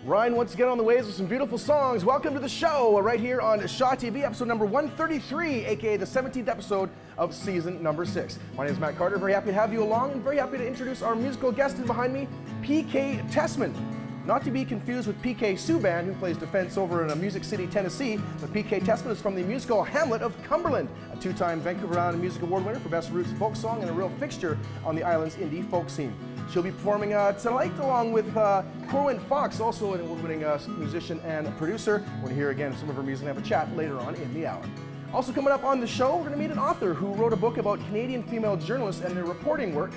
Ryan once again on the waves with some beautiful songs. Welcome to the show right here on Shaw TV, episode number 133, aka the 17th episode of season number 6. My name is Matt Carter. Very happy to have you along and very happy to introduce our musical guest behind me, PK Tessmann. Not to be confused with PK Subban, who plays defense over in Music City, Tennessee, but PK Tessmann is from the musical Hamlet of Cumberland, a two-time Vancouver Island Music Award winner for Best Roots Folk Song and a real fixture on the island's indie folk scene. She'll be performing tonight along with Corwin, also an award-winning musician and producer. We're going to hear again some of her music and have a chat later on in the hour. Also coming up on the show, we're going to meet an author who wrote a book about Canadian female journalists and their reporting work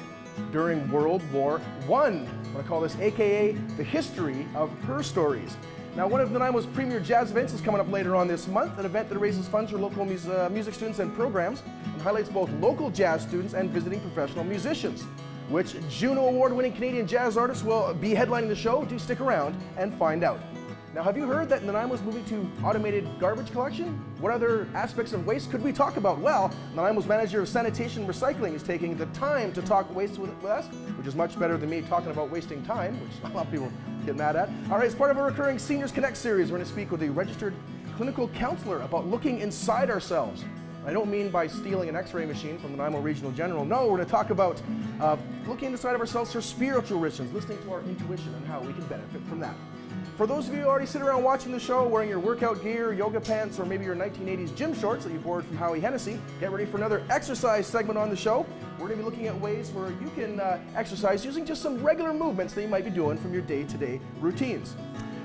during World War I. I'm going to call this AKA the history of her stories. Now, one of Nanaimo's premier jazz events is coming up later on this month, an event that raises funds for local music students and programs and highlights both local jazz students and visiting professional musicians. Which Juno award-winning Canadian jazz artists will be headlining the show? Do stick around and find out. Now, have you heard that Nanaimo is moving to automated garbage collection? What other aspects of waste could we talk about? Well, Nanaimo's manager of sanitation and recycling is taking the time to talk waste with us, which is much better than me talking about wasting time, which a lot of people get mad at. All right, as part of a recurring Seniors Connect series, we're going to speak with a registered clinical counselor about looking inside ourselves. I don't mean by stealing an x-ray machine from the Nanaimo Regional General. No, we're going to talk about looking inside of ourselves for spiritual riches, listening to our intuition and how we can benefit from that. For those of you who already sit around watching the show, wearing your workout gear, yoga pants, or maybe your 1980s gym shorts that you borrowed from Howie Hennessy, get ready for another exercise segment on the show. We're going to be looking at ways where you can exercise using just some regular movements that you might be doing from your day-to-day routines.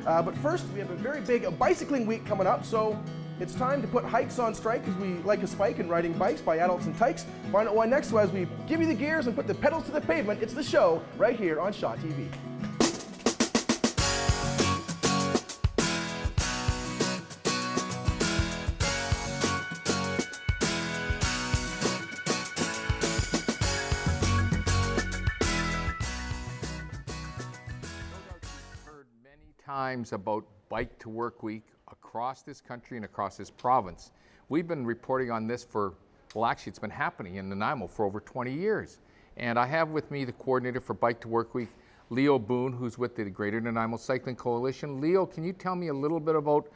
But first, we have a very big bicycling week coming up, so it's time to put hikes on strike because we like a spike in riding bikes by adults and tykes. Find out why next as we give you the gears and put the pedals to the pavement. It's the show right here on Shaw TV. Heard many times about Bike to Work Week across this country and across this province. We've been reporting on this for, well, actually it's been happening in Nanaimo for over 20 years. And I have with me the coordinator for Bike to Work Week, Leo Boone, who's with the Greater Nanaimo Cycling Coalition. Leo, can you tell me a little bit about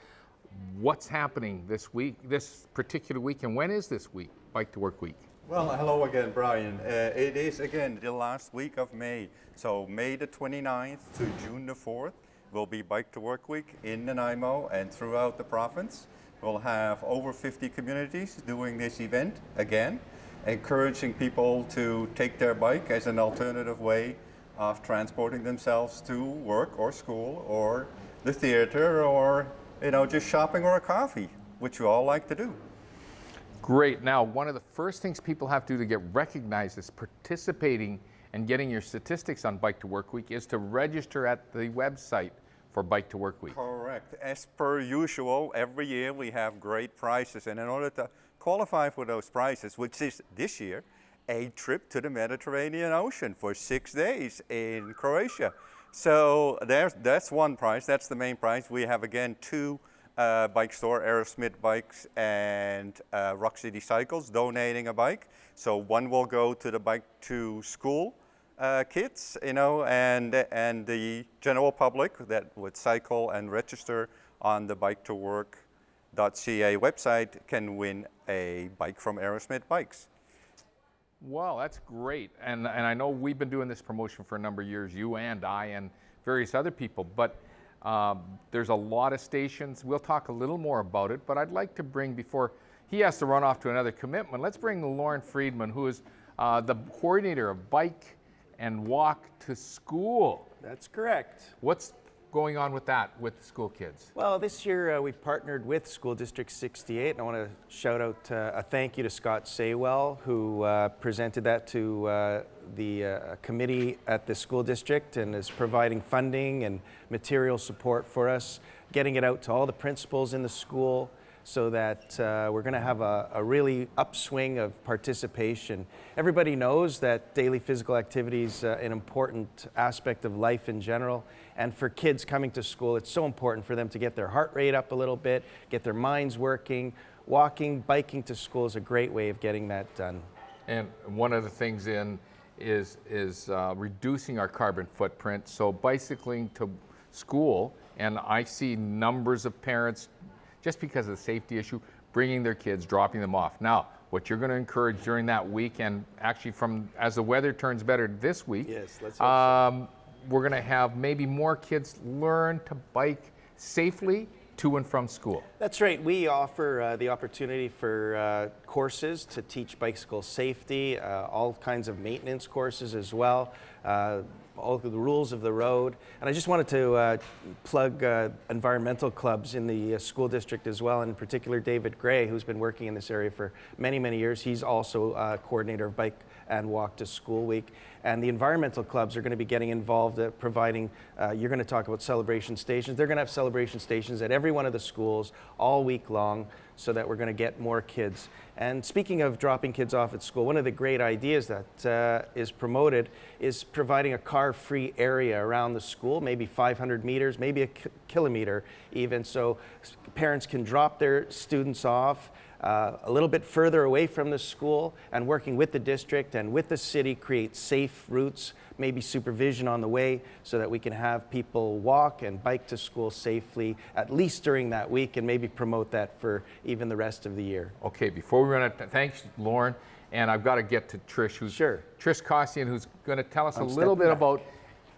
what's happening this week, this particular week, and when is this week, Bike to Work Week? Well, hello again, Brian. It is again the last week of May. So May the 29th to June the 4th. Will be Bike to Work Week in Nanaimo and throughout the province. We'll have over 50 communities doing this event again, encouraging people to take their bike as an alternative way of transporting themselves to work or school or the theater or, just shopping or a coffee, which we all like to do. Great. Now, one of the first things people have to do to get recognized as participating and getting your statistics on Bike to Work Week is to register at the website for Bike to Work Week. Correct. As per usual, every year we have great prizes, and in order to qualify for those prizes, which is this year, a trip to the Mediterranean Ocean for 6 days in Croatia. So that's one prize, that's the main prize. We have again two bike store, Aerosmith Bikes and Rock City Cycles, donating a bike. So one will go to the Bike to School kids, and the general public that would cycle and register on the biketowork.ca website can win a bike from Aerosmith Bikes. Well, that's great. And I know we've been doing this promotion for a number of years, you and I and various other people, but there's a lot of stations. We'll talk a little more about it, but I'd like to bring, before he has to run off to another commitment, let's bring Lauren Friedman, who is the coordinator of Bike and Walk to School. That's correct. What's going on with that, with school kids? Well, this year we've partnered with School District 68, and I want to shout out a thank you to Scott Saywell, who presented that to the committee at the school district and is providing funding and material support for us, getting it out to all the principals in the school so that we're going to have a really upswing of participation. Everybody knows that daily physical activity is an important aspect of life in general, and for kids coming to school, it's so important for them to get their heart rate up a little bit, get their minds working. Walking, biking to school is a great way of getting that done. And one of the things is reducing our carbon footprint. So bicycling to school, and I see numbers of parents, just because of the safety issue, bringing their kids, dropping them off. Now, what you're going to encourage during that week, and actually as the weather turns better this week, yes, let's hope so. We're going to have maybe more kids learn to bike safely to and from school. That's right. We offer the opportunity for courses to teach bicycle safety, all kinds of maintenance courses as well, all of the rules of the road. And I just wanted to plug environmental clubs in the school district as well, in particular David Gray, who's been working in this area for many, many years. He's also coordinator of Bike and Walk to School Week. And the environmental clubs are going to be getting involved at providing, you're going to talk about celebration stations. They're going to have celebration stations at every one of the schools all week long, so that we're going to get more kids. And speaking of dropping kids off at school, one of the great ideas that is promoted is providing a car-free area around the school, maybe 500 meters, maybe a kilometer even, so parents can drop their students off a little bit further away from the school, and working with the district and with the city, create safe routes, maybe supervision on the way, so that we can have people walk and bike to school safely, at least during that week, and maybe promote that for even the rest of the year. Okay, before we run out, thanks, Lauren, and I've got to get to Trish, Trish Kosian, who's going to tell us a little bit about,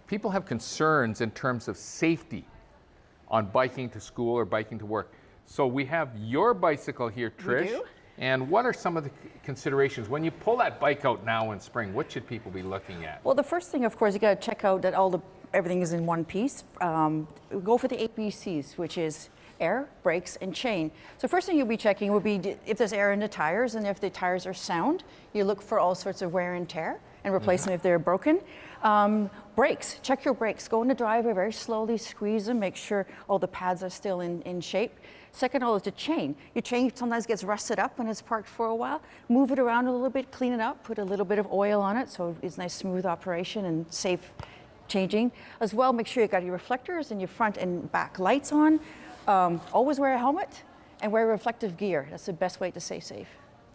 people have concerns in terms of safety on biking to school or biking to work. So we have your bicycle here, Trish. We do. And what are some of the considerations? When you pull that bike out now in spring, what should people be looking at? Well, the first thing, of course, you got to check out that everything is in one piece. Go for the ABCs, which is air, brakes, and chain. So first thing you'll be checking would be if there's air in the tires, and if the tires are sound, you look for all sorts of wear and tear and replace them if they're broken. Brakes, check your brakes. Go in the driveway very slowly, squeeze them, make sure all the pads are still in shape. Second of all is the chain. Your chain sometimes gets rusted up when it's parked for a while. Move it around a little bit, clean it up, put a little bit of oil on it so it's nice smooth operation and safe changing. As well, make sure you got your reflectors and your front and back lights on. Always wear a helmet and wear reflective gear. That's the best way to stay safe.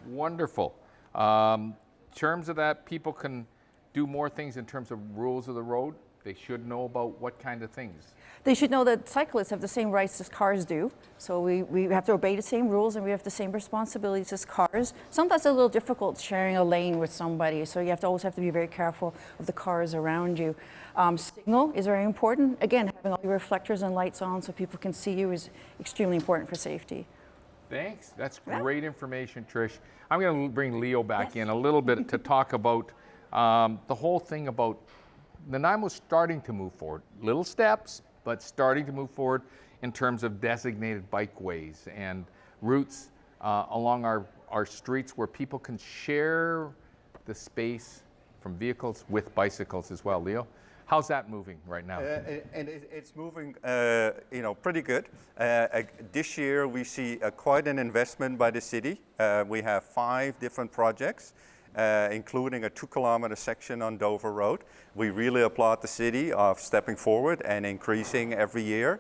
Wonderful. In terms of that, people can do more things in terms of rules of the road. They should know about what kind of things. They should know that cyclists have the same rights as cars do. So we have to obey the same rules and we have the same responsibilities as cars. Sometimes it's a little difficult sharing a lane with somebody, so you always have to be very careful of the cars around you. Signal is very important. Again, having all your reflectors and lights on so people can see you is extremely important for safety. Thanks. That's great information, Trish. I'm going to bring Leo back in a little bit to talk about the whole thing about Nanaimo starting to move forward. Little steps, but starting to move forward in terms of designated bikeways and routes along our streets where people can share the space from vehicles with bicycles as well. Leo, how's that moving right now? And it's moving, pretty good. This year we see quite an investment by the city. We have 5 different projects, including a 2-kilometer section on Dover Road. We really applaud the city of stepping forward and increasing every year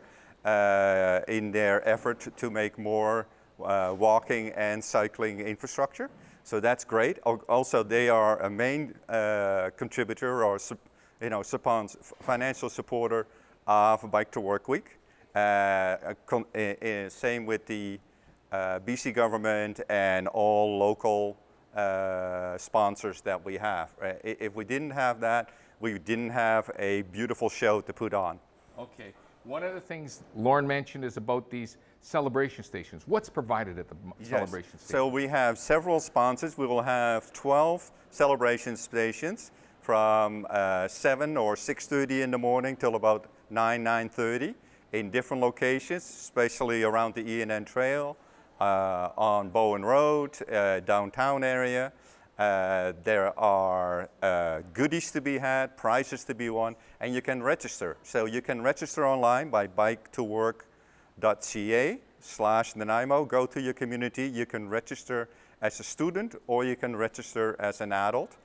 in their effort to make more walking and cycling infrastructure. So that's great. Also, they are a main contributor or financial supporter of Bike to Work Week. Same with the BC government and all local sponsors that we have. If we didn't have that, we didn't have a beautiful show to put on. Okay. One of the things Lauren mentioned is about these celebration stations. What's provided at the celebration stations? So we have several sponsors. We will have 12 celebration stations from 7 or 6:30 in the morning till about 9:30 in different locations, especially around the E&N Trail, on Bowen Road, downtown area. There are goodies to be had, prizes to be won, and you can register. So you can register online by biketowork.ca/Nanaimo. Go to your community. You can register as a student or you can register as an adult.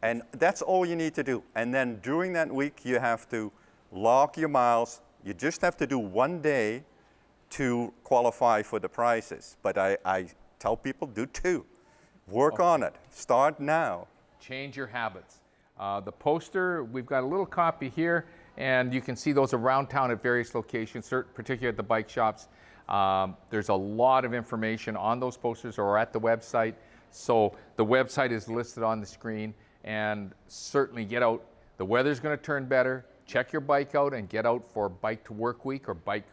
And that's all you need to do. And then during that week, you have to log your miles. You just have to do 1 day to qualify for the prizes. But I tell people, do 2. Work on it. Start now. Change your habits. The poster, we've got a little copy here, And you can see those around town at various locations, particularly at the bike shops. There's a lot of information on those posters or at the website. So the website is listed on the screen, and certainly get out. The weather's going to turn better. Check your bike out and get out for Bike to Work Week or Bike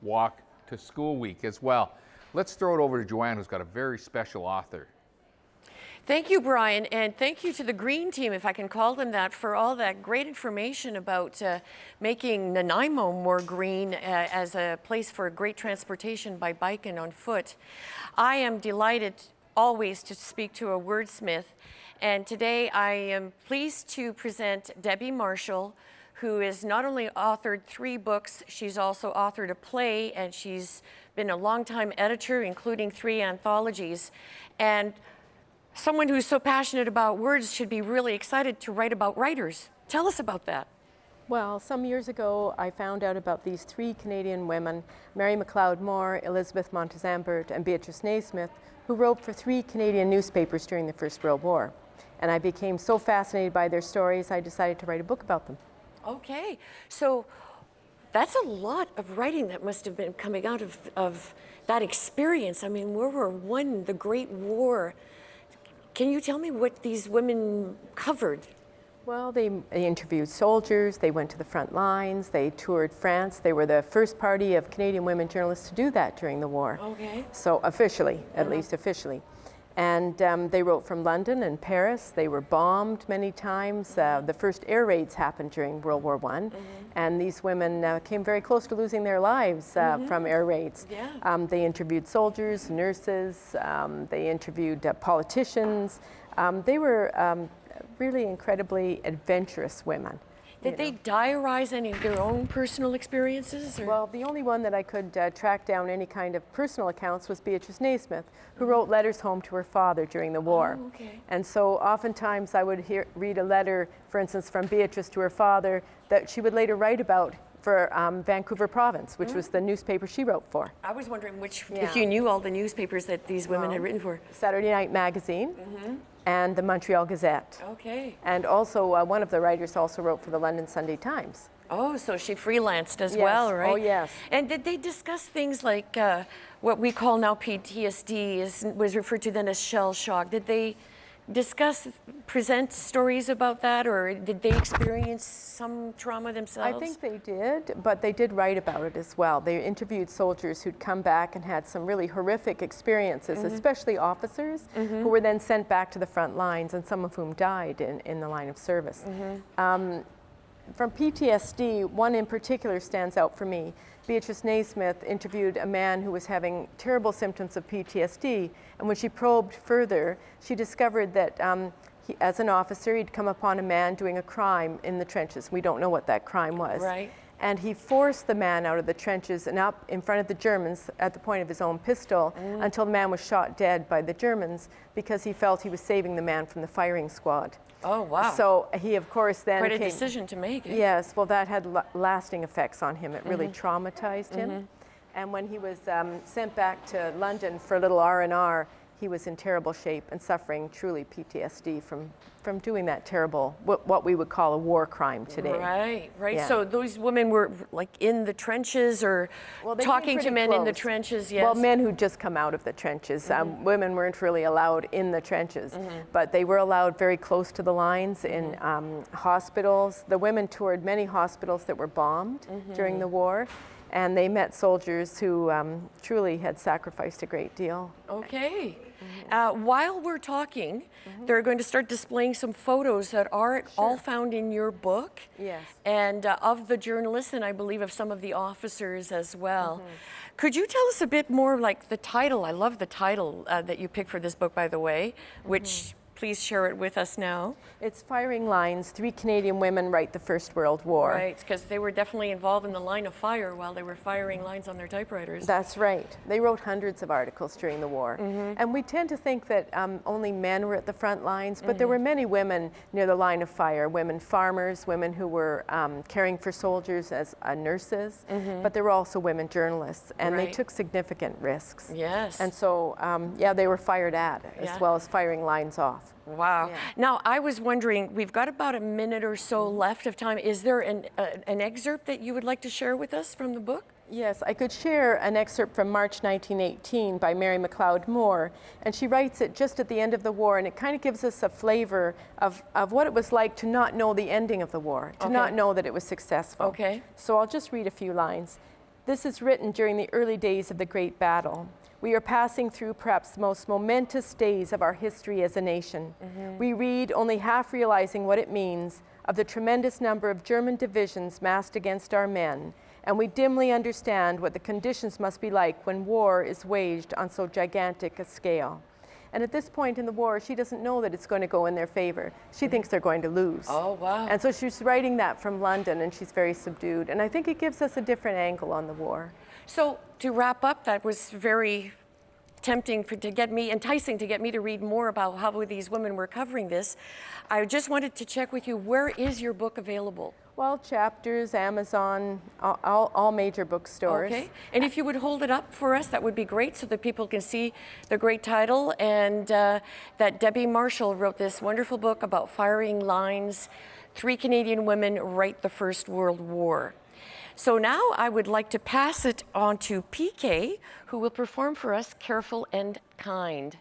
Walk to School Week as well. Let's throw it over to Joanne, who's got a very special author. Thank you, Brian, and thank you to the Green Team, if I can call them that, for all that great information about making Nanaimo more green as a place for great transportation by bike and on foot. I am delighted always to speak to a wordsmith, and today I am pleased to present Debbie Marshall, who has not only authored 3 books, she's also authored a play, and she's been a longtime editor, including 3 anthologies. And someone who's so passionate about words should be really excited to write about writers. Tell us about that. Well, some years ago, I found out about these 3 Canadian women, Mary McLeod Moore, Elizabeth Montezambert, and Beatrice Naismith, who wrote for 3 Canadian newspapers during the First World War. And I became so fascinated by their stories, I decided to write a book about them. Okay, so that's a lot of writing that must have been coming out of that experience. I mean, World War I, the Great War. Can you tell me what these women covered? Well, they interviewed soldiers, they went to the front lines, they toured France. They were the first party of Canadian women journalists to do that during the war. Okay. So officially, at least officially. And they wrote from London and Paris. They were bombed many times. The first air raids happened during World War I. And these women came very close to losing their lives from air raids. Yeah. They interviewed soldiers, nurses, they interviewed politicians. They were really incredibly adventurous women. Did they diarize any of their own personal experiences? Or? Well, the only one that I could track down any kind of personal accounts was Beatrice Naismith, who wrote letters home to her father during the war. Oh, okay. And so oftentimes I would read a letter, for instance, from Beatrice to her father that she would later write about for Vancouver Province, which was the newspaper she wrote for. I was wondering which, Yeah. if you knew all the newspapers that these women had written for. Saturday Night Magazine and the Montreal Gazette. Okay. And also one of the writers also wrote for the London Sunday Times. Oh, so she freelanced as Yes. well, right? Oh, yes. And did they discuss things like what we call now PTSD, was referred to then as shell shock? Did they present stories about that, or did they experience some trauma themselves? I think they did, but they did write about it as well. They interviewed soldiers who'd come back and had some really horrific experiences, especially officers who were then sent back to the front lines, and some of whom died in the line of service. From PTSD, one in particular stands out for me. Beatrice Naismith interviewed a man who was having terrible symptoms of PTSD, and when she probed further, she discovered that as an officer, he'd come upon a man doing a crime in the trenches. We don't know what that crime was. Right. And he forced the man out of the trenches and up in front of the Germans at the point of his own pistol until the man was shot dead by the Germans because he felt he was saving the man from the firing squad. Oh, wow. So he, of course, then Quite a decision to make. Eh? Yes, well, that had lasting effects on him. It really traumatized him. And when he was sent back to London for a little R&R, he was in terrible shape and suffering truly PTSD from doing that terrible, what we would call a war crime today. Right, right. Yeah. So those women were like in the trenches, or Well, they came talking to pretty men in the close. trenches, yes? Well, men who'd just come out of the trenches. Women weren't really allowed in the trenches, but they were allowed very close to the lines in hospitals. The women toured many hospitals that were bombed during the war, and they met soldiers who truly had sacrificed a great deal. Okay. While we're talking, they're going to start displaying some photos that are all found in your book. Yes. And of the journalists, and I believe of some of the officers as well. Could you tell us a bit more, like the title? I love the title that you picked for this book, by the way, which please share it with us now. It's Firing Lines, 3 Canadian Women Write the First World War. Right, because they were definitely involved in the line of fire while they were firing lines on their typewriters. That's right. They wrote hundreds of articles during the war. And we tend to think that only men were at the front lines, but there were many women near the line of fire, women farmers, women who were caring for soldiers as nurses, but there were also women journalists, and they Right. took significant risks. Yes. And so, yeah, they were fired at, Yeah. as well as firing lines off. Wow. Yeah. Now, I was wondering, we've got about a minute or so left of time. Is there an excerpt that you would like to share with us from the book? Yes, I could share an excerpt from March 1918 by Mary McLeod Moore, and she writes it just at the end of the war, and it kind of gives us a flavor of what it was like to not know the ending of the war, to not know that it was successful. Okay. So I'll just read a few lines. This is written during the early days of the Great Battle. We are passing through perhaps the most momentous days of our history as a nation. We read, only half realizing what it means, of the tremendous number of German divisions massed against our men, and we dimly understand what the conditions must be like when war is waged on so gigantic a scale. And at this point in the war, she doesn't know that it's going to go in their favor. She thinks they're going to lose. Oh, wow. And so she's writing that from London, and she's very subdued. And I think it gives us a different angle on the war. So to wrap up, that was very enticing to get me to read more about how these women were covering this. I just wanted to check with you, where is your book available? Well, Chapters, Amazon, all major bookstores. Okay, and if you would hold it up for us, that would be great, so that people can see the great title, and that Debbie Marshall wrote this wonderful book about firing lines. 3 Canadian women write the First World War. So now I would like to pass it on to PK, who will perform for us Careful and Kind.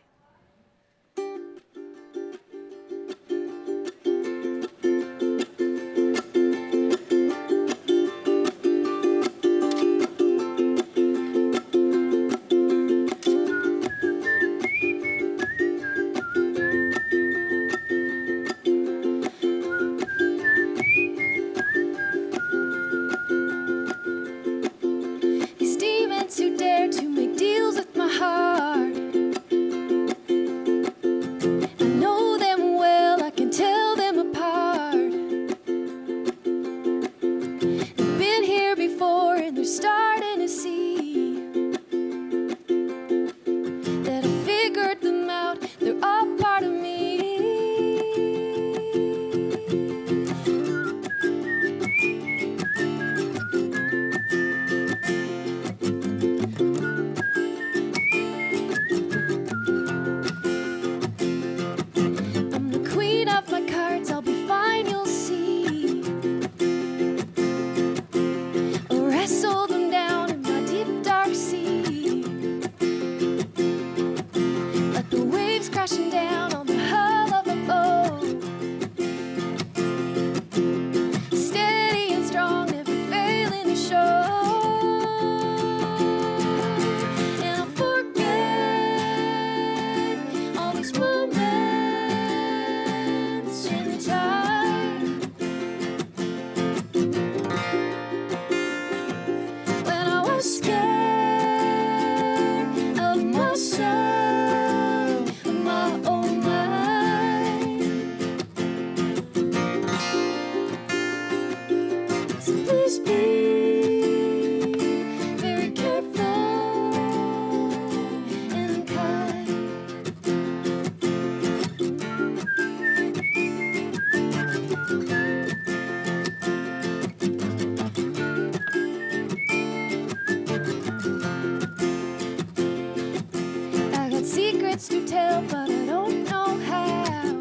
To tell, but I don't know how.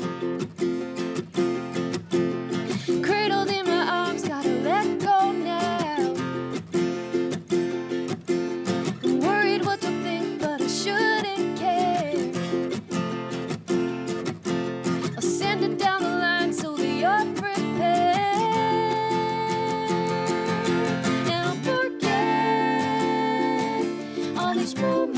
Cradled in my arms, gotta let go now. I'm worried what you'll think, but I shouldn't care. I'll send it down the line so that you're prepared. And I'll forget all these moments.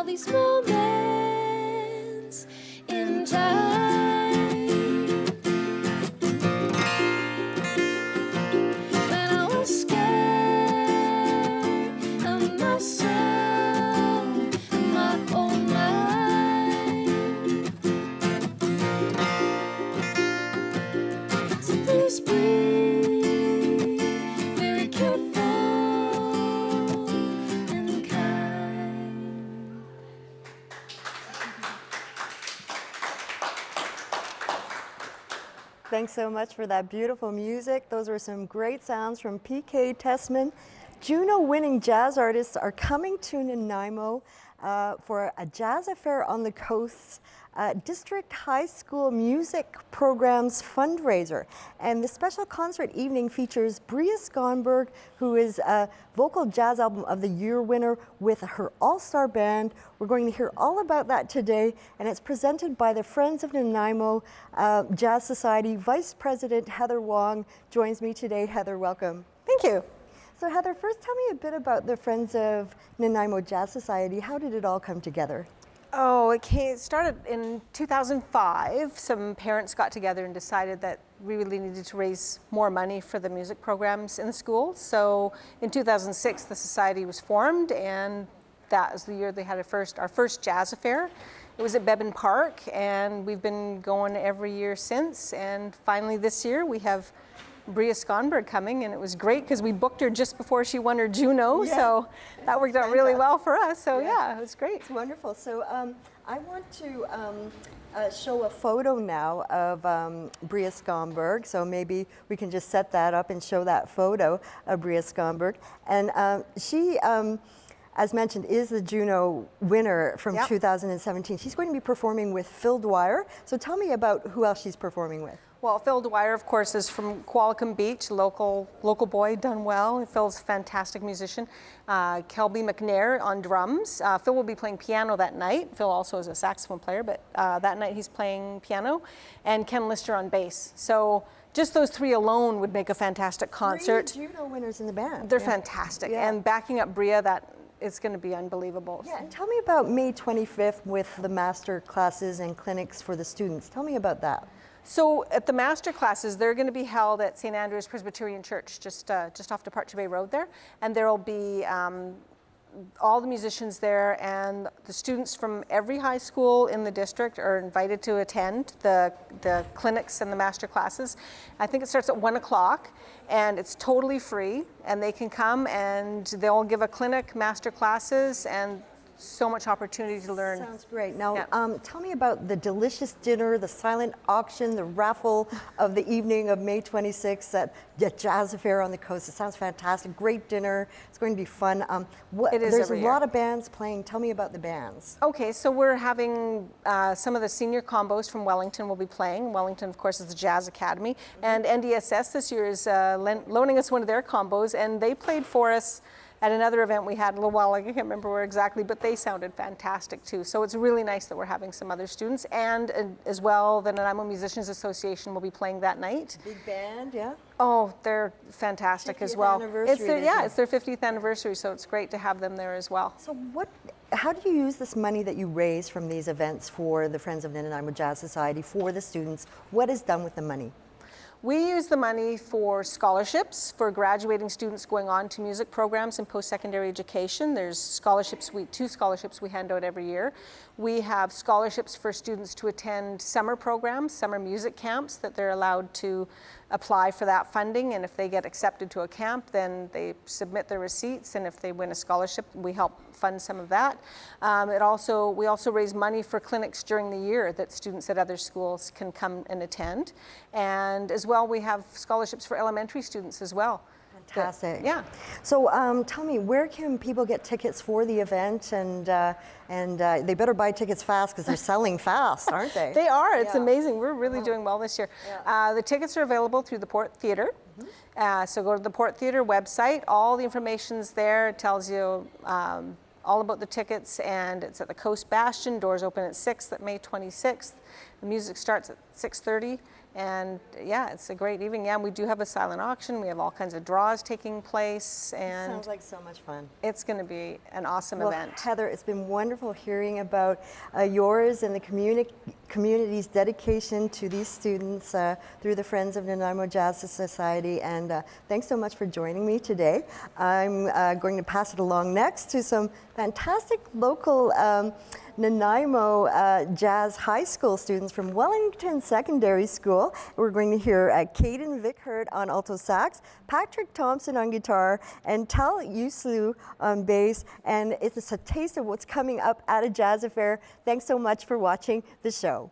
These moments in time. Thanks so much for that beautiful music. Those were some great sounds from PK Tessmann. Juno-winning jazz artists are coming to Nanaimo for a jazz affair on the coast's District High School Music Programs fundraiser. And the special concert evening features Bria Skonberg, who is a Vocal Jazz Album of the Year winner with her all-star band. We're going to hear all about that today, and it's presented by the Friends of Nanaimo Jazz Society. Vice President Heather Wong joins me today. Heather, welcome. Thank you. So Heather, first tell me a bit about the Friends of Nanaimo Jazz Society. How did it all come together? Oh, it started in 2005. Some parents got together and decided that we really needed to raise more money for the music programs in the schools. So in 2006, the society was formed, and that was the year they had our first jazz affair. It was at Beban Park, and we've been going every year since. And finally this year we have Bria Skonberg coming, and it was great because we booked her just before she won her Juno, so that worked out really well for us. So yeah, it was great. It's wonderful. So I want to show a photo now of Bria Skonberg. So maybe we can just set that up and show that photo of Bria Skonberg. And she, as mentioned, is the Juno winner from 2017. She's going to be performing with Phil Dwyer. So tell me about who else she's performing with. Well, Phil Dwyer, of course, is from Qualicum Beach, local boy, done well. Phil's a fantastic musician. Kelby McNair on drums. Phil will be playing piano that night. Phil also is a saxophone player, but that night he's playing piano. And Ken Lister on bass. So just those three alone would make a fantastic concert. 3 Juno winners in the band. They're fantastic. Yeah. And backing up Bria, it's going to be unbelievable. Yeah, and tell me about May 25th with the master classes and clinics for the students. Tell me about that. So at the master classes, they're going to be held at St. Andrew's Presbyterian Church, just off Departure Bay Road there. And there will be all the musicians there, and the students from every high school in the district are invited to attend the clinics and the master classes. I think it starts at 1 o'clock, and it's totally free, and they can come and they'll give a clinic, master classes, and so much opportunity to learn. Sounds great. Now, tell me about the delicious dinner, the silent auction, the raffle of the evening of May 26th at the Jazz Affair on the Coast. It sounds fantastic. Great dinner. It's going to be fun. There's a lot of bands playing. Tell me about the bands. Okay, so we're having some of the senior combos from Wellington will be playing. Wellington, of course, is the Jazz Academy. And NDSS this year is loaning us one of their combos, and they played for us at another event we had a little while ago. I can't remember where exactly, but they sounded fantastic too. So it's really nice that we're having some other students, and as well, the Nanaimo Musicians Association will be playing that night. Big band, yeah. Oh, they're fantastic as well. It's their 50th anniversary, so it's great to have them there as well. So how do you use this money that you raise from these events for the Friends of Nanaimo Jazz Society, for the students? What is done with the money? We use the money for scholarships for graduating students going on to music programs and post-secondary education. There's scholarships, 2 scholarships we hand out every year. We have scholarships for students to attend summer programs, summer music camps, that they're allowed to apply for that funding, and if they get accepted to a camp, then they submit their receipts, and if they win a scholarship, we help fund some of that. We also raise money for clinics during the year that students at other schools can come and attend, and as well we have scholarships for elementary students as well. Fantastic. Yeah. So tell me, where can people get tickets for the event? And they better buy tickets fast because they're selling fast, aren't they? They are. It's amazing. We're really doing well this year. Yeah. The tickets are available through the Port Theatre. So go to the Port Theatre website. All the information's there. It tells you all about the tickets, and it's at the Coast Bastion. Doors open at 6 at May 26th. The music starts at 6:30. And yeah, it's a great evening. Yeah, we do have a silent auction. We have all kinds of draws taking place, and sounds like so much fun. It's going to be an awesome event. Heather, it's been wonderful hearing about yours and the community's dedication to these students through the Friends of Nanaimo Jazz Society. And thanks so much for joining me today. I'm going to pass it along next to some fantastic local Nanaimo Jazz High School students from Wellington Secondary School. We're going to hear Caden Vickhurt on alto sax, Patrick Thompson on guitar, and Tal Yuslu on bass. And it's a taste of what's coming up at a jazz affair. Thanks so much for watching the show.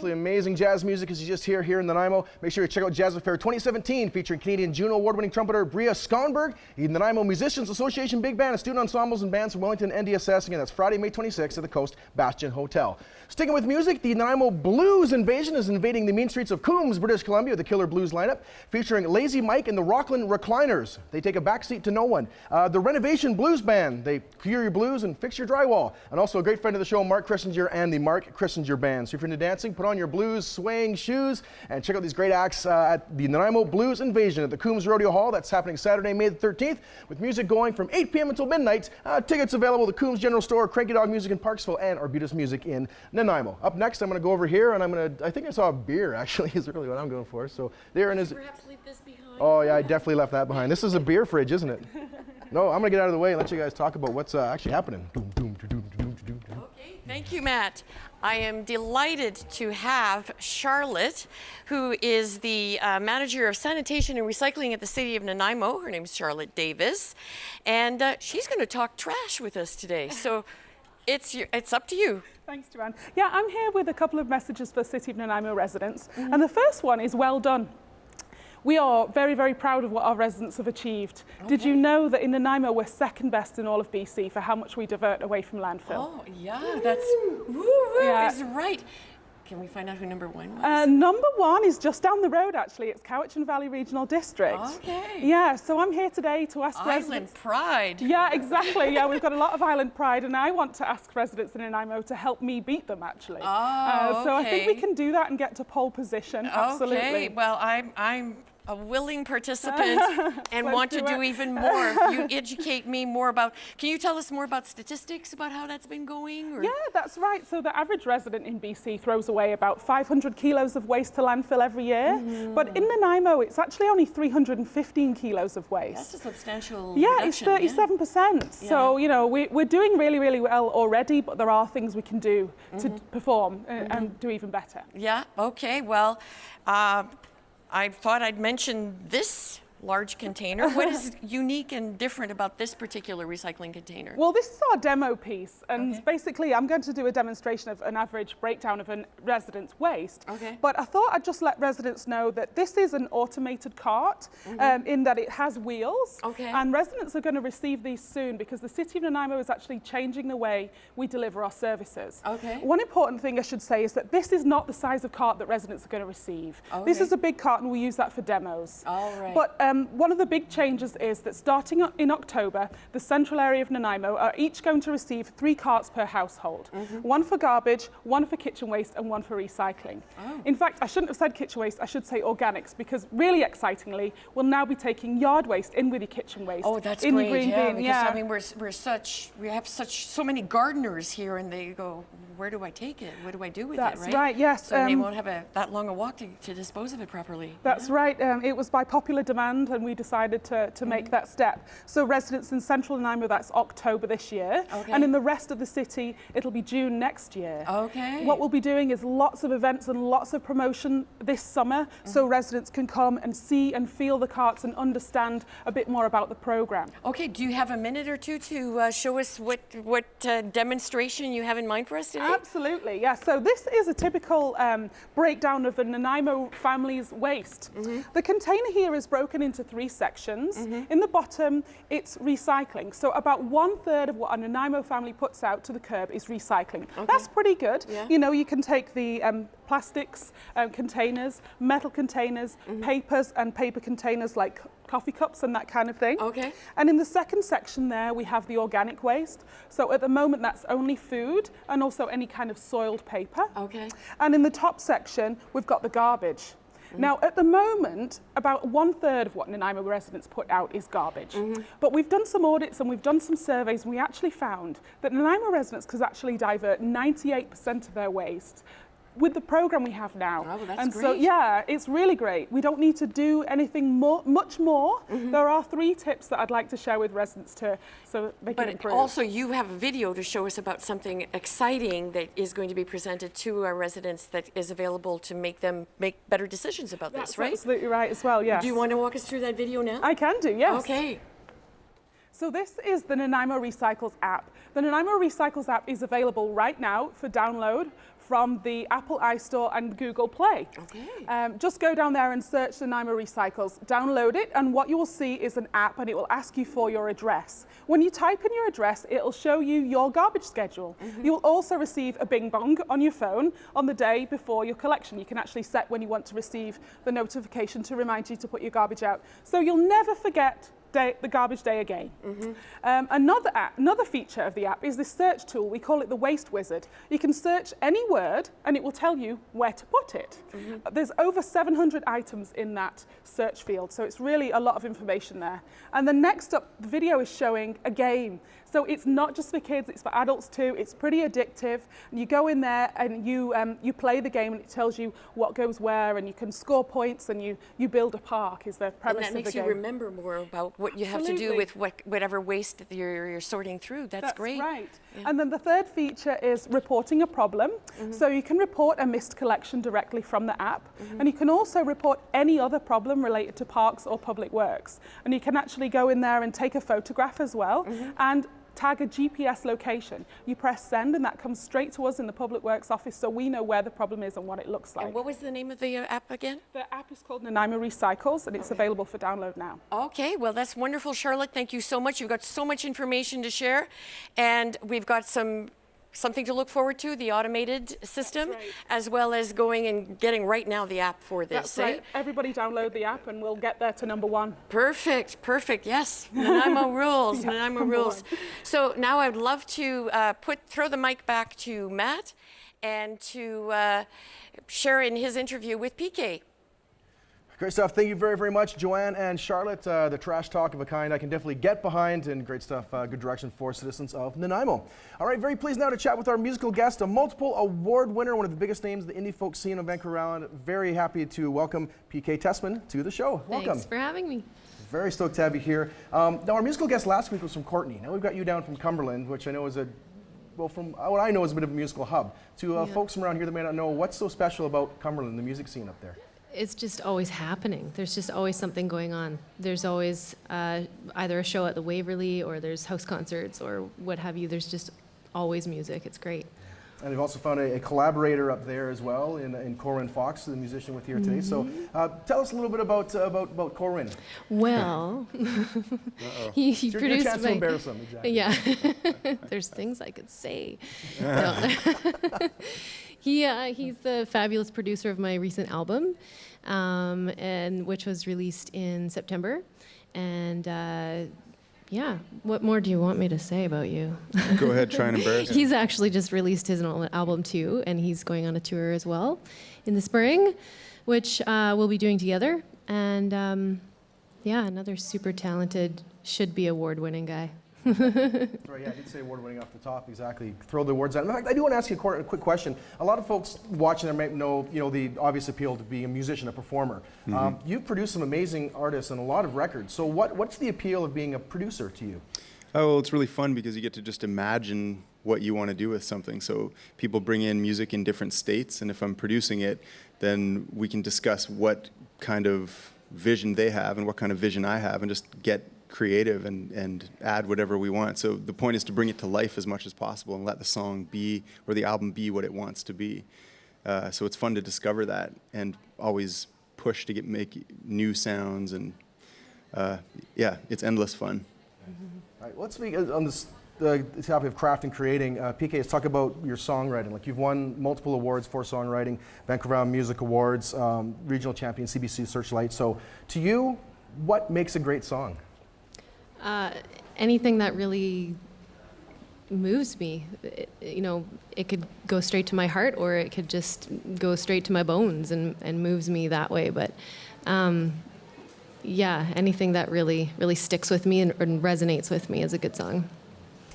Amazing jazz music as you just hear here in Nanaimo. Make sure you check out Jazz Affair 2017 featuring Canadian Juno award-winning trumpeter Bria Skonberg, the Nanaimo Musicians Association Big Band, and student ensembles and bands from Wellington NDSS. Again, that's Friday, May 26th at the Coast Bastion Hotel. Sticking with music, the Nanaimo Blues Invasion is invading the mean streets of Coombs, British Columbia, with the Killer Blues lineup featuring Lazy Mike and the Rockland Recliners. They take a backseat to no one. The Renovation Blues Band, they clear your blues and fix your drywall. And also a great friend of the show, Mark Christinger and the Mark Christinger Band. So if you're into dancing, put on your blues swaying shoes and check out these great acts at the Nanaimo Blues Invasion at the Coombs Rodeo Hall. That's happening Saturday, May the 13th, with music going from 8 p.m. until midnight. Tickets available at the Coombs General Store, Cranky Dog Music in Parksville, and Arbutus Music in Nanaimo. Up next, I'm going to go over here, and I think I saw a beer, actually, is really what I'm going for. So there it is. Perhaps leave this behind. Oh, yeah, I definitely left that behind. This is a beer fridge, isn't it? No, I'm going to get out of the way and let you guys talk about what's actually happening. Okay, thank you, Matt. I am delighted to have Charlotte, who is the manager of sanitation and recycling at the City of Nanaimo. Her name is Charlotte Davis, and she's going to talk trash with us today. So it's up to you. Thanks, Joanne. Yeah, I'm here with a couple of messages for City of Nanaimo residents, and the first one is well done. We are very, very proud of what our residents have achieved. Okay. Did you know that in Nanaimo we're second best in all of BC for how much we divert away from landfill? Oh, yeah, that's is right. Can we find out who number one was? Number one is just down the road, actually. It's Cowichan Valley Regional District. Okay. Yeah, so I'm here today to ask residents. Island pride. Yeah, exactly. Yeah, we've got a lot of island pride, and I want to ask residents in Nanaimo to help me beat them, actually. Oh, okay. So I think we can do that and get to pole position. Absolutely. Okay, well, I'm a willing participant and want to do even more. You educate me more about, can you tell us more about statistics about how that's been going? Or? Yeah, that's right. So the average resident in BC throws away about 500 kilos of waste to landfill every year. Mm-hmm. But in Nanaimo, it's actually only 315 kilos of waste. That's a substantial reduction. It's 37%. Yeah. So, you know, we're doing really, really well already, but there are things we can do to perform and do even better. Yeah, okay. Well, I thought I'd mention this large container. What is unique and different about this particular recycling container? Well, this is our demo piece, and basically I'm going to do a demonstration of an average breakdown of a resident's waste. But I thought I'd just let residents know that this is an automated cart in that it has wheels, and residents are going to receive these soon because the City of Nanaimo is actually changing the way we deliver our services. One important thing I should say is that this is not the size of cart that residents are going to receive. This is a big cart and we'll use that for demos. But one of the big changes is that starting in October, the central area of Nanaimo are each going to receive 3 carts per household. One for garbage, one for kitchen waste, and one for recycling. In fact, I shouldn't have said kitchen waste, I should say organics, because really excitingly, we'll now be taking yard waste in with your kitchen waste. Oh, that's in great, your green bin. Because I mean, we have so many gardeners here, and they go, where do I take it? What do I do with it, right? That's right, yes. So they won't have that long a walk to dispose of it properly. That's right. It was by popular demand, and we decided to make that step. So residents in central Nanaimo, that's October this year. And in the rest of the city, it'll be June next year. What we'll be doing is lots of events and lots of promotion this summer, so residents can come and see and feel the carts and understand a bit more about the program. Okay, do you have a minute or two to show us what demonstration you have in mind for us today? Absolutely, yes. So this is a typical breakdown of a Nanaimo family's waste. The container here is broken into 3 sections. In the bottom, it's recycling. So about 1/3 of what a Nanaimo family puts out to the curb is recycling. That's pretty good. You know, you can take the plastics containers, metal containers, papers and paper containers like coffee cups and that kind of thing. And in the second section there, we have the organic waste. So at the moment, that's only food and also any kind of soiled paper. And in the top section, we've got the garbage. Now, at the moment, about 1/3 of what Nanaimo residents put out is garbage. But we've done some audits and we've done some surveys, and we actually found that Nanaimo residents could actually divert 98% of their waste with the program we have now. That's great. So yeah, it's really great. We don't need to do anything much more. There are 3 tips that I'd like to share with residents so they can improve. But also you have a video to show us about something exciting that is going to be presented to our residents that is available to make them make better decisions about this, right? That's absolutely right as well, yes. Do you want to walk us through that video now? I can do, yes. Okay. So this is the Nanaimo Recycles app. The Nanaimo Recycles app is available right now for download from the Apple iStore and Google Play. Just go down there and search Nanaimo Recycles, download it, and what you will see is an app, and it will ask you for your address. When you type in your address, it'll show you your garbage schedule. You'll also receive a bing bong on your phone on the day before your collection. You can actually set when you want to receive the notification to remind you to put your garbage out. So you'll never forget the garbage day again. Another feature of the app is this search tool. We call it the Waste Wizard. You can search any word and it will tell you where to put it. There's over 700 items in that search field, so it's really a lot of information there. And then next up, the video is showing a game. So it's not just for kids, it's for adults too. It's pretty addictive. And you go in there and you play the game, and it tells you what goes where, and you can score points, and you build a park is the premise of the game. And that makes you remember more about what you have to do with whatever waste that you're sorting through. That's great. That's right. And then the third feature is reporting a problem. So you can report a missed collection directly from the app. And you can also report any other problem related to parks or public works. And you can actually go in there and take a photograph as well and tag a GPS location. You press send and that comes straight to us in the Public Works office, so we know where the problem is and what it looks like. And what was the name of the app again? The app is called Nanaimo Recycles, and it's available for download now. Okay, well that's wonderful, Charlotte. Thank you so much. You've got so much information to share, and we've got something to look forward to, the automated system, as well as going and getting right now the app for this. That's right. Everybody download the app and we'll get there to #1. Perfect, yes. Nanaimo rules, Nanaimo rules. So now I'd love to throw the mic back to Matt and to share in his interview with PK. Great stuff. Thank you very, very much, Joanne and Charlotte. The trash talk of a kind I can definitely get behind, and great stuff. Good direction for citizens of Nanaimo. All right, very pleased now to chat with our musical guest, a multiple award winner, one of the biggest names in the indie folk scene of Vancouver Island. Very happy to welcome PK Tessmann to the show. Welcome. Thanks for having me. Very stoked to have you here. Now, our musical guest last week was from Courtenay. Now we've got you down from Cumberland, which I know is from what I know is a bit of a musical hub. To folks from around here that may not know, what's so special about Cumberland, the music scene up there? it's just always happening. There's just always something going on. There's always either a show at the Waverly or there's house concerts or what have you. There's just always music. It's great. And we've also found a collaborator up there as well in Corwin Fox, the musician with here today. So tell us a little bit about Corwin. Well, he It's your produced chance to embarrass him. Exactly. Yeah, there's things I could say. No. He's the fabulous producer of my recent album, and which was released in September. And yeah, what more do you want me to say about you? Go ahead, try and embarrass him. He's actually just released his album too, and he's going on a tour as well in the spring, which we'll be doing together. And yeah, another super talented, should be award-winning guy. Right, yeah, I did say award-winning off the top, exactly. Throw the awards out. In fact, I do want to ask you a quick question. A lot of folks watching there might know, the obvious appeal to being a musician, a performer. You've produced some amazing artists and a lot of records. So what's the appeal of being a producer to you? Oh, well, it's really fun because you get to just imagine what you want to do with something. So people bring in music in different states, and if I'm producing it, then we can discuss what kind of vision they have and what kind of vision I have, and just get creative and add whatever we want. So the point is to bring it to life as much as possible and let the song be, or the album be, what it wants to be. So it's fun to discover that and always push to make new sounds, and yeah, it's endless fun. All right, let's speak on this the topic of craft and creating. PK, let's talk about your songwriting. Like, you've won multiple awards for songwriting, Vancouver Island Music Awards, regional champion, CBC Searchlight. So to you, what makes a great song? Anything that really moves me. It could go straight to my heart, or it could just go straight to my bones and moves me that way. But yeah, anything that really sticks with me and resonates with me is a good song.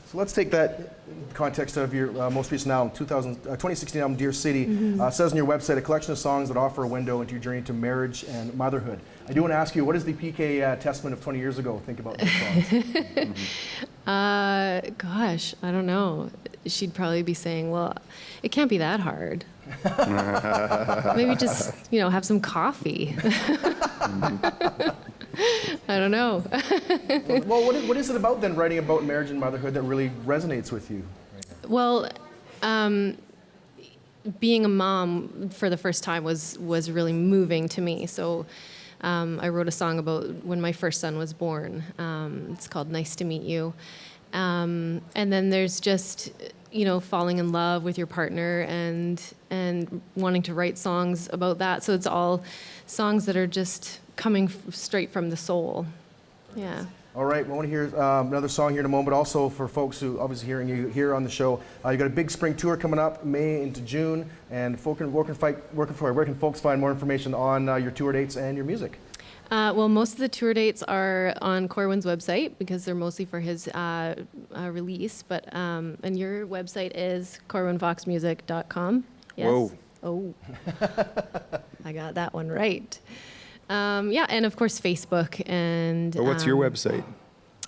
So let's take that context of your most recent album, 2016 album, Dear City. Says on your website, a collection of songs that offer a window into your journey to marriage and motherhood. I do want to ask you, what does the PK Tessmann of 20 years ago think about these songs? Gosh, I don't know. She'd probably be saying, well, it can't be that hard. Maybe just, have some coffee. I don't know. Well, what is it about then, writing about marriage and motherhood, that really resonates with you? Well, being a mom for the first time was really moving to me. So I wrote a song about when my first son was born. It's called Nice to Meet You. And then there's just, falling in love with your partner and wanting to write songs about that. So it's all songs that are just coming straight from the soul. Yeah. All right, we want to hear another song here in a moment, but also for folks who obviously hearing you here on the show, you got a big spring tour coming up, May into June, and where can folks find more information on your tour dates and your music? Well, most of the tour dates are on Corwin's website because they're mostly for his release. But and your website is corwinfoxmusic.com. Yes. Whoa. Oh, I got that one right. Yeah, and of course Facebook and. But what's your website?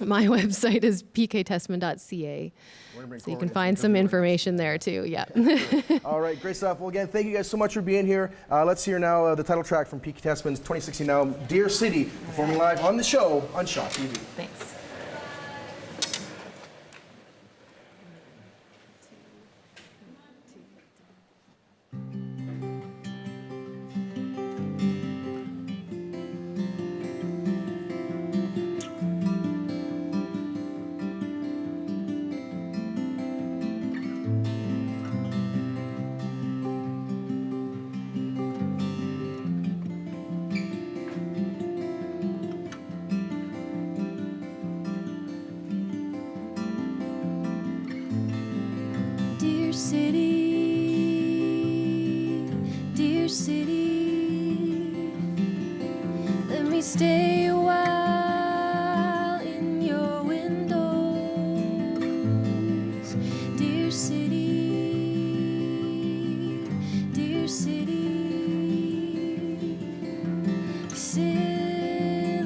My website is pktessmann.ca. So you can find some information there too, yeah. All right, great stuff. Well, again, thank you guys so much for being here. Let's hear now the title track from PK Tessmann's 2016 album, Dear City, performing live on the show on Shaw TV. Thanks. Dear city, let me stay a while in your windows. Dear city, silhouette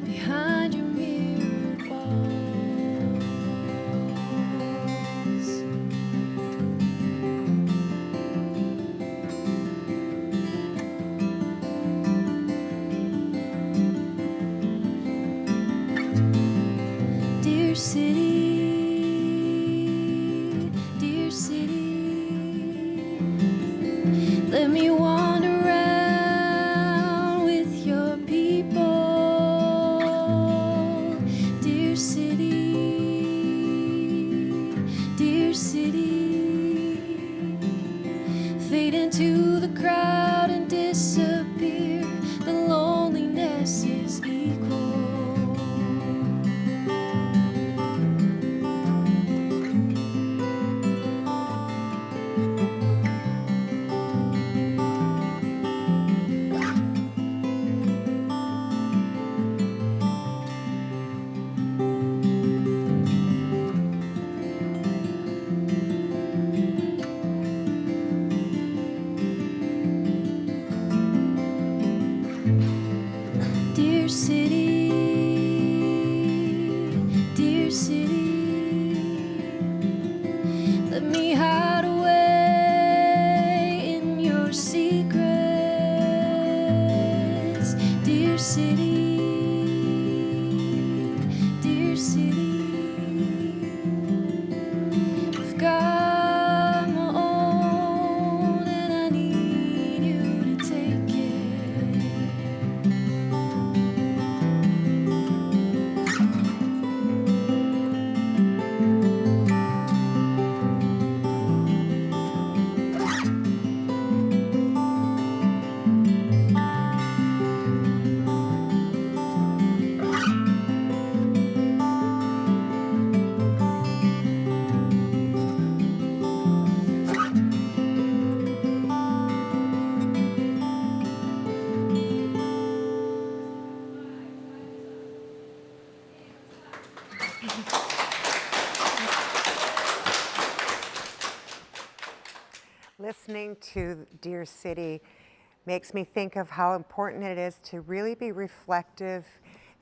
behind your mirrored walls. disappear, the loneliness is equal. Dear city, let me hide away in your secrets. Dear city, I've got my own and I need you to take it. Listening to Dear City makes me think of how important it is to really be reflective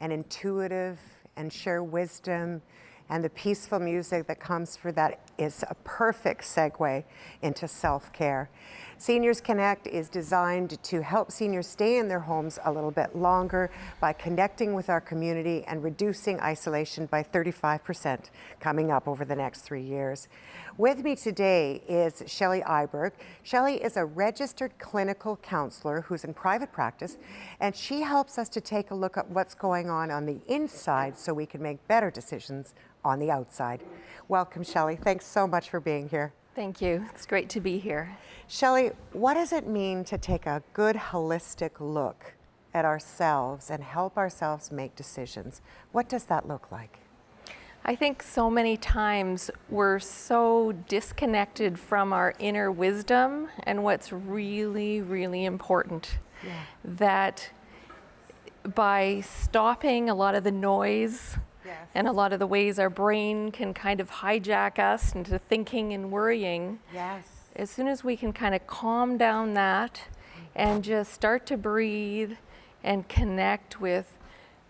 and intuitive and share wisdom, and the peaceful music that comes for that is a perfect segue into self-care. Seniors Connect is designed to help seniors stay in their homes a little bit longer by connecting with our community and reducing isolation by 35% coming up over the next 3 years. With me today is Shelley Iberg. Shelley is a registered clinical counselor who's in private practice, and she helps us to take a look at what's going on the inside so we can make better decisions on the outside. Welcome, Shelley. Thanks so much for being here. Thank you. It's great to be here. Shelley, what does it mean to take a good holistic look at ourselves and help ourselves make decisions? What does that look like? I think so many times we're so disconnected from our inner wisdom and what's really, really important. Yeah. That by stopping a lot of the noise, yes, and a lot of the ways our brain can kind of hijack us into thinking and worrying, yes, as soon as we can kind of calm down that and just start to breathe and connect with,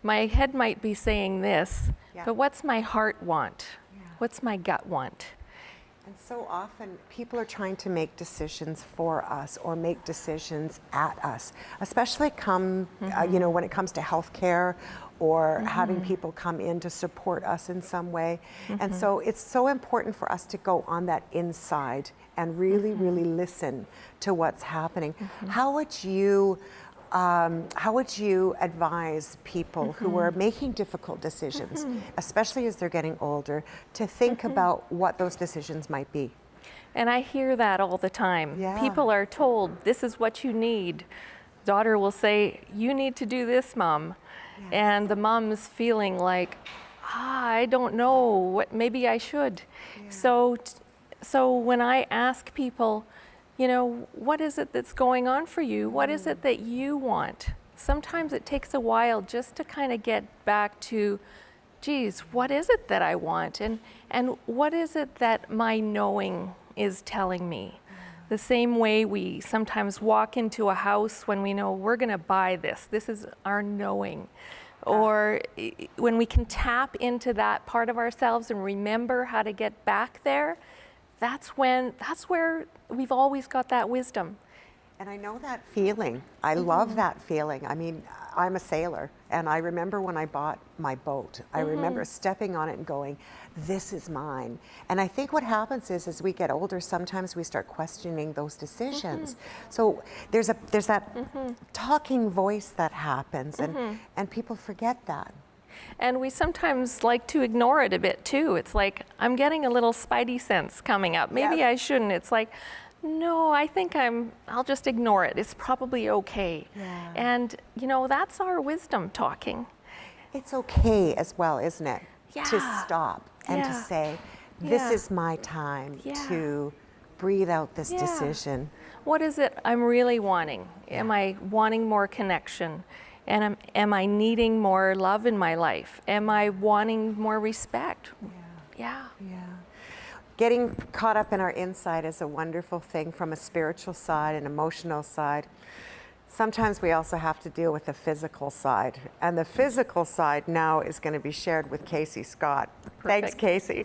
my head might be saying this, yeah, but what's my heart want? Yeah. What's my gut want? And so often people are trying to make decisions for us or make decisions at us, especially when it comes to healthcare or having people come in to support us in some way. And so it's so important for us to go on that inside and really, really listen to what's happening. How would you advise people who are making difficult decisions, especially as they're getting older, to think about what those decisions might be? And I hear that all the time. Yeah. People are told, this is what you need. Daughter will say, you need to do this, Mom. Yes. And the mom's feeling like, I don't know, what maybe I should. Yeah. So when I ask people, what is it that's going on for you? What is it that you want? Sometimes it takes a while just to kind of get back to, geez, what is it that I want? And what is it that my knowing is telling me? The same way we sometimes walk into a house when we know we're going to buy this. This is our knowing. Or when we can tap into that part of ourselves and remember how to get back there, that's where we've always got that wisdom. And I know that feeling. I love that feeling. I mean, I'm a sailor, and I remember when I bought my boat, I remember stepping on it and going, this is mine. And I think what happens is, as we get older, sometimes we start questioning those decisions. So there's that talking voice that happens, and people forget that. And we sometimes like to ignore it a bit too. It's like, I'm getting a little spidey sense coming up. Maybe I shouldn't. It's like, No, I think I'll just ignore it. It's probably okay. Yeah. And, you know, that's our wisdom talking. It's okay as well, isn't it? Yeah. To stop and to Yeah. say, this Yeah. is my time Yeah. to breathe out this Yeah. decision. What is it I'm really wanting? Am I wanting more connection? And am I needing more love in my life? Am I wanting more respect? Yeah. Getting caught up in our inside is a wonderful thing from a spiritual side and emotional side. Sometimes we also have to deal with the physical side. And the physical side now is going to be shared with Kasey Scott. Thanks, Kasey.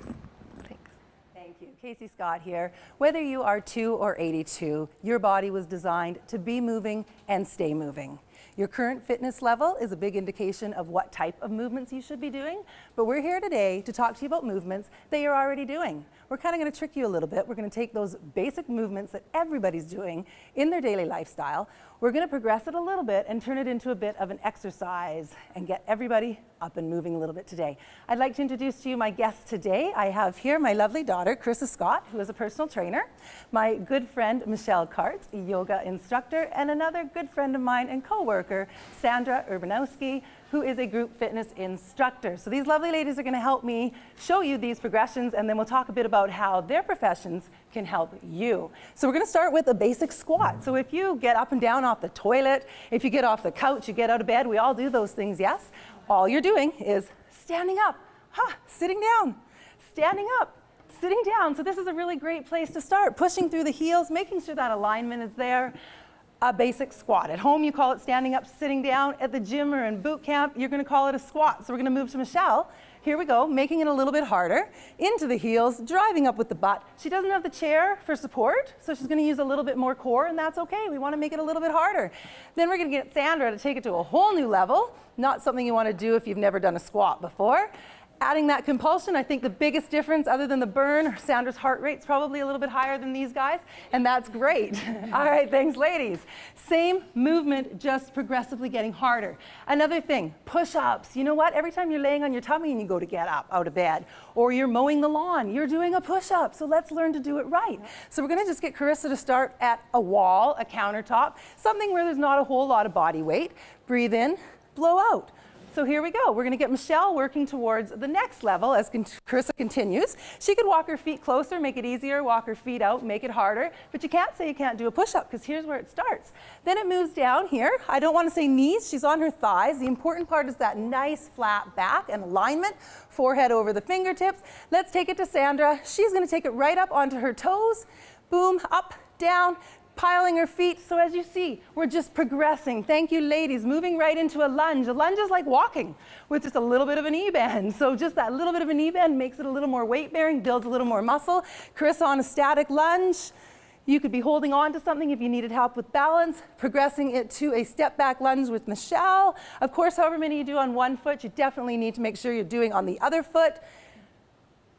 Thank you. Kasey Scott here. Whether you are 2 or 82, your body was designed to be moving and stay moving. Your current fitness level is a big indication of what type of movements you should be doing, but we're here today to talk to you about movements that you're already doing. We're kind of going to trick you a little bit. We're going to take those basic movements that everybody's doing in their daily lifestyle. We're going to progress it a little bit and turn it into a bit of an exercise and get everybody up and moving a little bit today. I'd like to introduce to you my guest today. I have here my lovely daughter, Kasey Scott, who is a personal trainer, my good friend, Michelle Karts, a yoga instructor, and another good friend of mine and co-worker, Sandra Urbanowski, who is a group fitness instructor. So these lovely ladies are going to help me show you these progressions, and then we'll talk a bit about how their professions can help you. So we're going to start with a basic squat. So if you get up and down off the toilet, if you get off the couch, you get out of bed, we all do those things, yes? All you're doing is standing up, sitting down, standing up, sitting down. So this is a really great place to start, pushing through the heels, making sure that alignment is there. A basic squat. At home, you call it standing up, sitting down. At the gym or in boot camp, you're going to call it a squat. So we're going to move to Michelle. Here we go, making it a little bit harder. Into the heels, driving up with the butt. She doesn't have the chair for support, so she's going to use a little bit more core, and that's okay. We want to make it a little bit harder. Then we're going to get Sandra to take it to a whole new level. Not something you want to do if you've never done a squat before. Adding that compulsion, I think the biggest difference other than the burn, Sandra's heart rate's probably a little bit higher than these guys, and that's great. All right, thanks ladies. Same movement, just progressively getting harder. Another thing, push-ups. You know what? Every time you're laying on your tummy and you go to get up out of bed, or you're mowing the lawn, you're doing a push-up, so let's learn to do it right. So we're gonna just get Carissa to start at a wall, a countertop, something where there's not a whole lot of body weight. Breathe in, blow out. So here we go. We're going to get Michelle working towards the next level as Carissa continues. She could walk her feet closer, make it easier, walk her feet out, make it harder, but you can't say you can't do a push-up because here's where it starts. Then it moves down here. I don't want to say knees. She's on her thighs. The important part is that nice flat back and alignment, forehead over the fingertips. Let's take it to Sandra. She's going to take it right up onto her toes. Boom, up, down, piling her feet. So as you see, we're just progressing. Thank you, ladies. Moving right into a lunge. A lunge is like walking with just a little bit of a knee bend. So just that little bit of a knee bend makes it a little more weight bearing, builds a little more muscle. Chris on a static lunge. You could be holding on to something if you needed help with balance, progressing it to a step back lunge with Michelle. Of course, however many you do on one foot, you definitely need to make sure you're doing on the other foot.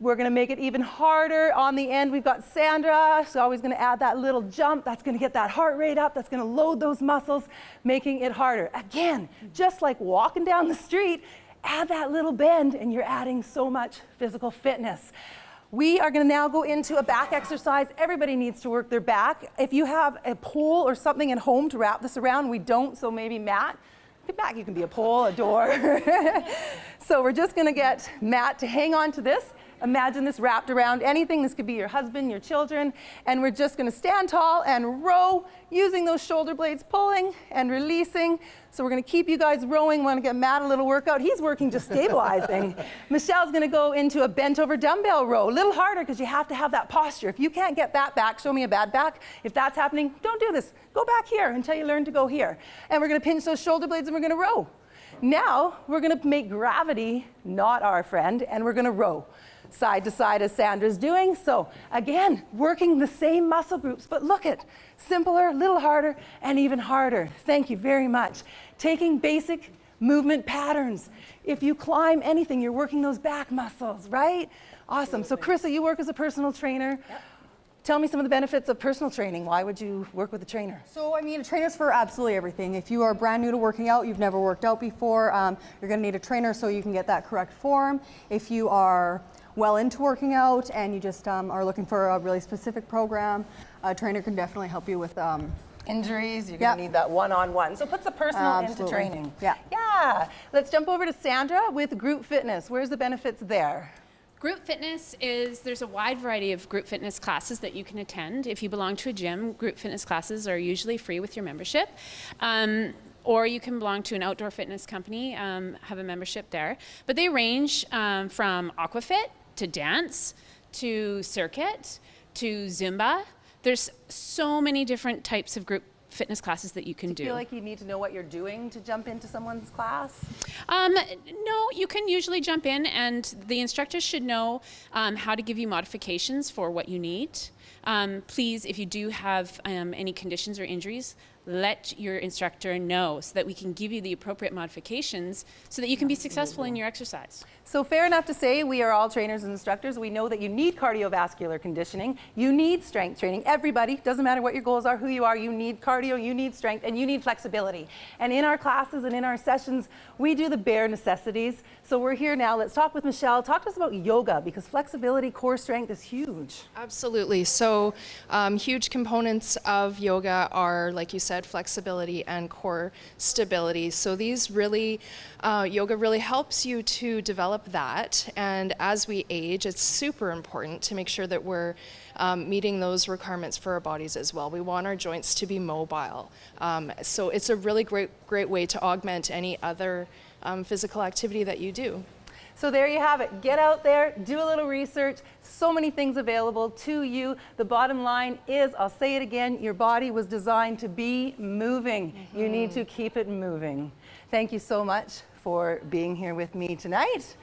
We're going to make it even harder. On the end, we've got Sandra. So always going to add that little jump. That's going to get that heart rate up. That's going to load those muscles, making it harder. Again, just like walking down the street, add that little bend, and you're adding so much physical fitness. We are going to now go into a back exercise. Everybody needs to work their back. If you have a pole or something at home to wrap this around, we don't, so maybe Matt. Back, you can be a pole, a door. So we're just going to get Matt to hang on to this. Imagine this wrapped around anything. This could be your husband, your children, and we're just going to stand tall and row using those shoulder blades, pulling and releasing. So we're going to keep you guys rowing. We want to get Matt a little workout. He's working just stabilizing. Michelle's going to go into a bent over dumbbell row. A little harder because you have to have that posture. If you can't get that back, show me a bad back. If that's happening, don't do this. Go back here until you learn to go here. And we're going to pinch those shoulder blades and we're going to row. Now we're going to make gravity not our friend, and we're going to row side to side as Sandra's doing. So again, working the same muscle groups, but look at simpler, a little harder, and even harder. Thank you very much. Taking basic movement patterns. If you climb anything, you're working those back muscles, right? Awesome. So Carissa, you work as a personal trainer. Yep. Tell me some of the benefits of personal training. Why would you work with a trainer? So, I mean, a trainer's for absolutely everything. If you are brand new to working out, you've never worked out before, you're gonna need a trainer so you can get that correct form. If you are well into working out and you just are looking for a really specific program, a trainer can definitely help you with injuries, you're going to need that one-on-one. So put the personal into training. Yeah. Yeah. Let's jump over to Sandra with group fitness. Where's the benefits there? Group fitness there's a wide variety of group fitness classes that you can attend. If you belong to a gym, group fitness classes are usually free with your membership. Or you can belong to an outdoor fitness company, have a membership there. But they range from aquafit to dance to circuit to Zumba. There's so many different types of group fitness classes that you can do. Do you feel like you need to know what you're doing to jump into someone's class? No, you can usually jump in and the instructors should know how to give you modifications for what you need. Please, if you do have any conditions or injuries, let your instructor know so that we can give you the appropriate modifications so that you can be successful in your exercise. So fair enough to say we are all trainers and instructors. We know that you need cardiovascular conditioning. You need strength training. Everybody, doesn't matter what your goals are, who you are, you need cardio, you need strength, and you need flexibility. And in our classes and in our sessions, we do the bare necessities. So we're here now. Let's talk with Michelle. Talk to us about yoga because flexibility, core strength is huge. Absolutely. So huge components of yoga are, like you said, flexibility and core stability. So these really, yoga really helps you to develop that. And as we age, it's super important to make sure that we're meeting those requirements for our bodies as well. We want our joints to be mobile. So it's a really great way to augment any other physical activity that you do. So there you have it. Get out there, do a little research. So many things available to you. The bottom line is, I'll say it again, your body was designed to be moving. You need to keep it moving. Thank you so much for being here with me tonight.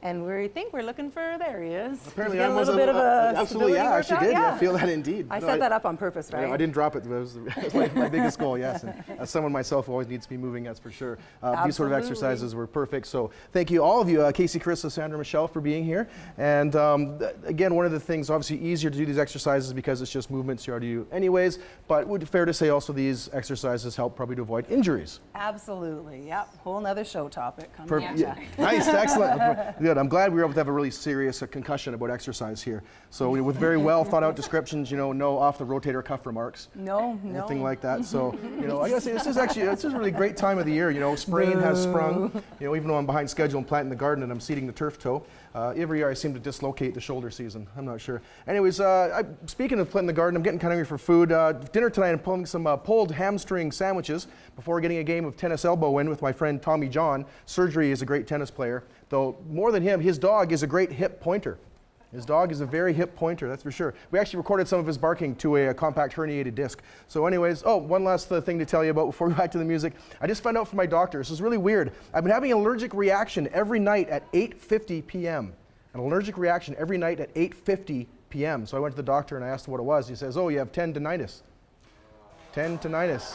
And we think we're looking for, there he is. Apparently Did you I get a was little bit of a absolutely, yeah, I actually did. Yeah, I feel that indeed. I set that up on purpose, right? I didn't drop it. It was my biggest goal, yes. And as someone myself who always needs to be moving, that's for sure. These sort of exercises were perfect. So thank you, all of you, Kasey, Carissa, Sandra, Michelle, for being here. And again, one of the things, obviously easier to do these exercises because it's just movements you already do anyways, but it would be fair to say also these exercises help probably to avoid injuries. Absolutely, yep. Whole nother show topic coming up. Yeah. Nice, excellent. Good. I'm glad we were able to have a really serious concussion about exercise here. So with very well thought out descriptions, no off the rotator cuff remarks. No. Anything like that. So, I gotta say, this is a really great time of the year. Spring has sprung. Even though I'm behind schedule and planting the garden and I'm seeding the turf toe, every year I seem to dislocate the shoulder season. I'm not sure. Anyways, speaking of planting the garden, I'm getting kind of hungry for food. Dinner tonight, I'm pulling some pulled hamstring sandwiches before getting a game of tennis elbow in with my friend Tommy John. Surgery is a great tennis player, though more than him, his dog is a great hip pointer. His dog is a very hip pointer, that's for sure. We actually recorded some of his barking to a compact herniated disc. So anyways, one last thing to tell you about before we go back to the music. I just found out from my doctor, this is really weird. I've been having an allergic reaction every night at 8:50 p.m. An allergic reaction every night at 8:50 p.m. So I went to the doctor and I asked him what it was. He says, you have tendinitis. Tendinitis.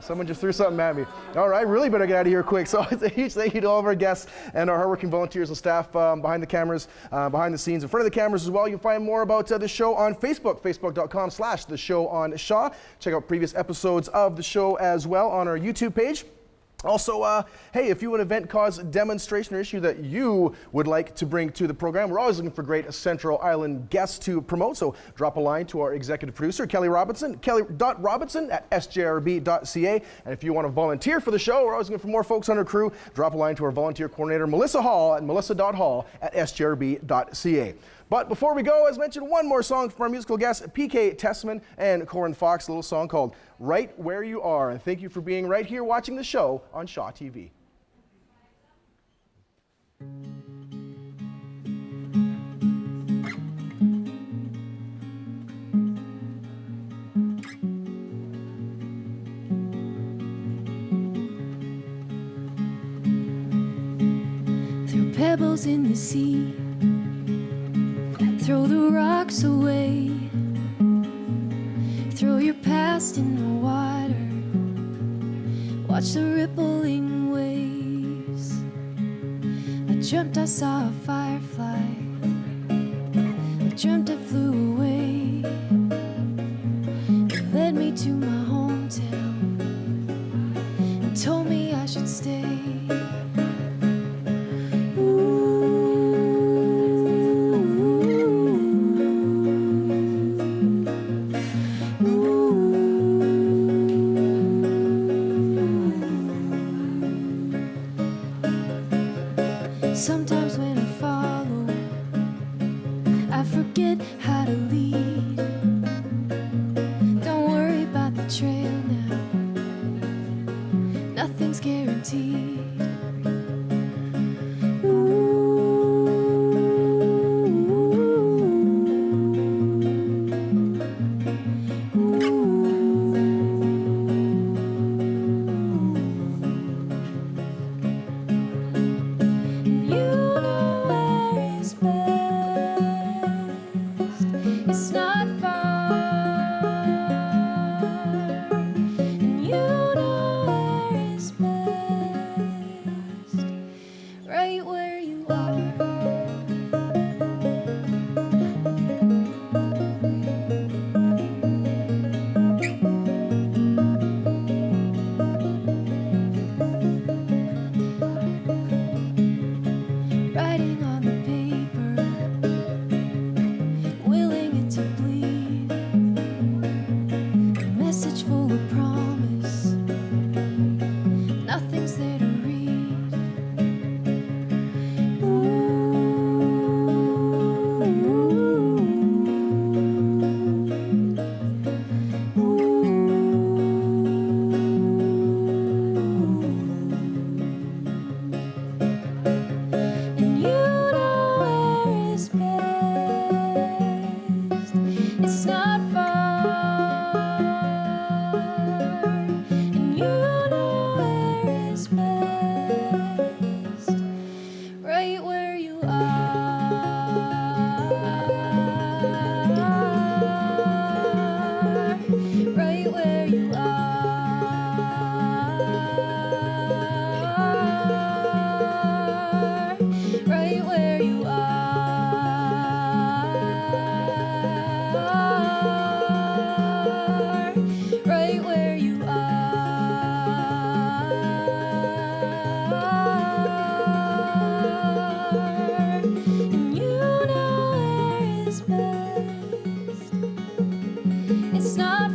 Someone just threw something at me. All right, really better get out of here quick. So it's a huge thank you to all of our guests and our hardworking volunteers and staff behind the cameras, behind the scenes, in front of the cameras as well. You can find more about the show on Facebook, facebook.com/The Show on Shaw. Check out previous episodes of the show as well on our YouTube page. Also, hey, if you have an event, cause, demonstration, or issue that you would like to bring to the program, we're always looking for great Central Island guests to promote, so drop a line to our executive producer, Kelly Robinson, kelly.robinson@sjrb.ca. And if you want to volunteer for the show, we're always looking for more folks on our crew. Drop a line to our volunteer coordinator, Melissa Hall, at melissa.hall@sjrb.ca. But before we go, as mentioned, one more song from our musical guests, PK Tessmann and Corwin Fox, a little song called Right Where You Are. And thank you for being right here watching the show on Shaw TV. Throw pebbles in the sea, throw the rocks away, throw your past in the water, watch the rippling waves. I dreamt I saw a firefly, I dreamt it flew away. It led me to my hometown and told me I should stay. Ooh. guaranteed. It's not far, and you know where is best, right where you are. Writing on the paper, willing it to bleed, a message full of promise, nothing's there to read. And you know where is best. It's not far, and you know where is best, right where you are, right where you are, right where you are, right where you are, and you know where is best. It's not